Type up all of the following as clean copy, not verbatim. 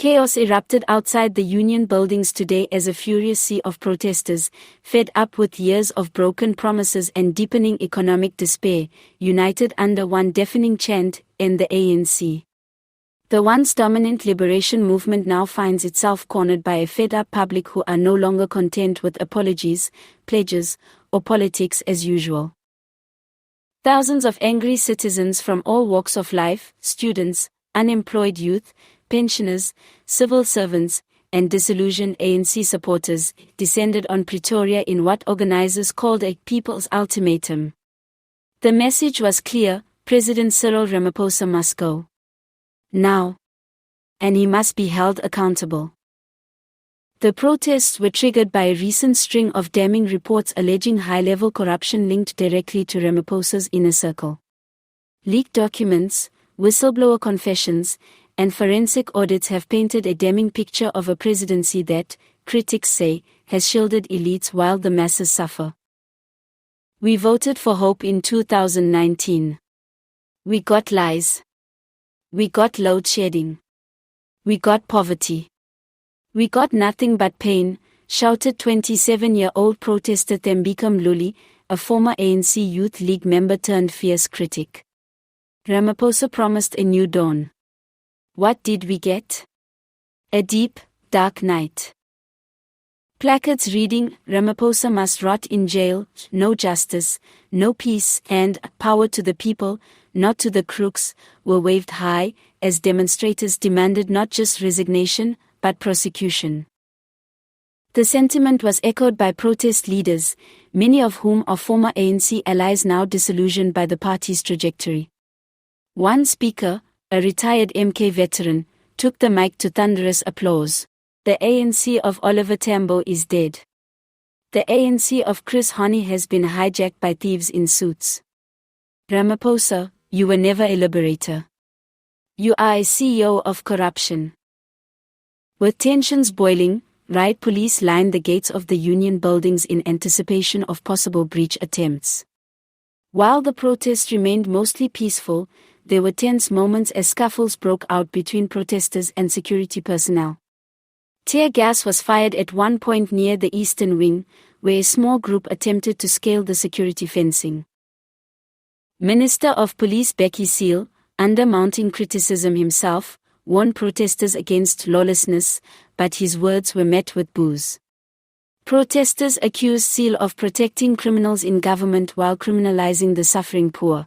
Chaos erupted outside the union buildings today as a furious sea of protesters, fed up with years of broken promises and deepening economic despair, united under one deafening chant, "End the ANC." The once dominant liberation movement now finds itself cornered by a fed-up public who are no longer content with apologies, pledges, or politics as usual. Thousands of angry citizens from all walks of life, students, unemployed youth, pensioners, civil servants, and disillusioned ANC supporters, descended on Pretoria in what organizers called a people's ultimatum. The message was clear: President Cyril Ramaphosa must go now, and he must be held accountable. The protests were triggered by a recent string of damning reports alleging high-level corruption linked directly to Ramaphosa's inner circle. Leaked documents, whistleblower confessions, and forensic audits have painted a damning picture of a presidency that, critics say, has shielded elites while the masses suffer. We voted for hope in 2019. We got lies. We got load shedding. We got poverty. We got nothing but pain, shouted 27-year-old protester Thembeka Mluli, a former ANC Youth League member turned fierce critic. Ramaphosa promised a new dawn. What did we get? A deep, dark night. Placards reading, "Ramaphosa must rot in jail, no justice, no peace," and "Power to the people, not to the crooks," were waved high, as demonstrators demanded not just resignation, but prosecution. The sentiment was echoed by protest leaders, many of whom are former ANC allies now disillusioned by the party's trajectory. One speaker, a retired MK veteran, took the mic to thunderous applause. "The ANC of Oliver Tambo is dead. The ANC of Chris Hani has been hijacked by thieves in suits. Ramaphosa, you were never a liberator. You are a CEO of corruption." With tensions boiling, riot police lined the gates of the union buildings in anticipation of possible breach attempts. While the protests remained mostly peaceful, there were tense moments as scuffles broke out between protesters and security personnel. Tear gas was fired at one point near the eastern wing, where a small group attempted to scale the security fencing. Minister of Police Becky Cele, under mounting criticism himself, warned protesters against lawlessness, but his words were met with boos. Protesters accused Cele of protecting criminals in government while criminalizing the suffering poor.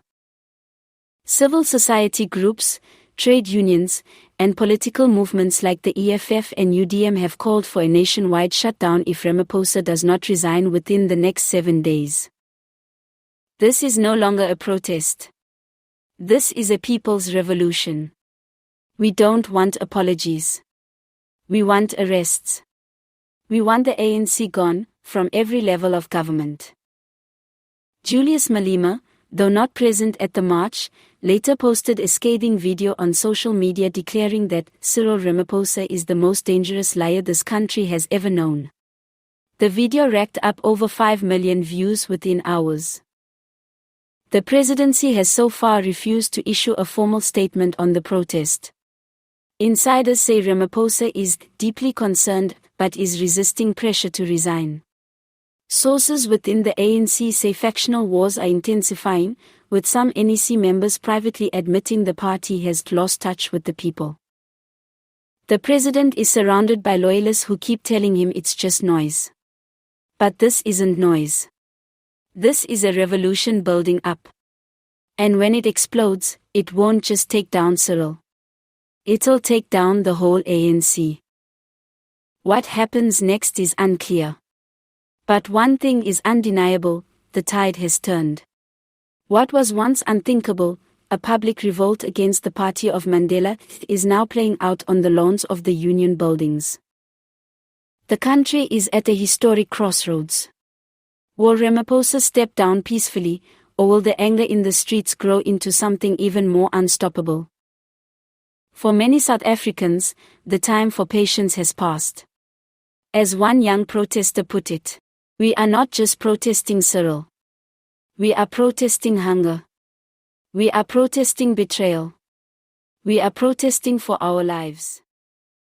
Civil society groups, trade unions, and political movements like the EFF and UDM have called for a nationwide shutdown if Ramaphosa does not resign within the next 7 days. This is no longer a protest. This is a people's revolution. We don't want apologies. We want arrests. We want the ANC gone, from every level of government. Julius Malema, though not present at the march, later posted a scathing video on social media declaring that Cyril Ramaphosa is the most dangerous liar this country has ever known. The video racked up over 5 million views within hours. The presidency has so far refused to issue a formal statement on the protest. Insiders say Ramaphosa is deeply concerned, but is resisting pressure to resign. Sources within the ANC say factional wars are intensifying, with some NEC members privately admitting the party has lost touch with the people. The president is surrounded by loyalists who keep telling him it's just noise. But this isn't noise. This is a revolution building up. And when it explodes, it won't just take down Cyril. It'll take down the whole ANC. What happens next is unclear. But one thing is undeniable: the tide has turned. What was once unthinkable, a public revolt against the party of Mandela, is now playing out on the lawns of the union buildings. The country is at a historic crossroads. Will Ramaphosa step down peacefully, or will the anger in the streets grow into something even more unstoppable? For many South Africans, the time for patience has passed. As one young protester put it, "We are not just protesting Cyril. We are protesting hunger. We are protesting betrayal. We are protesting for our lives."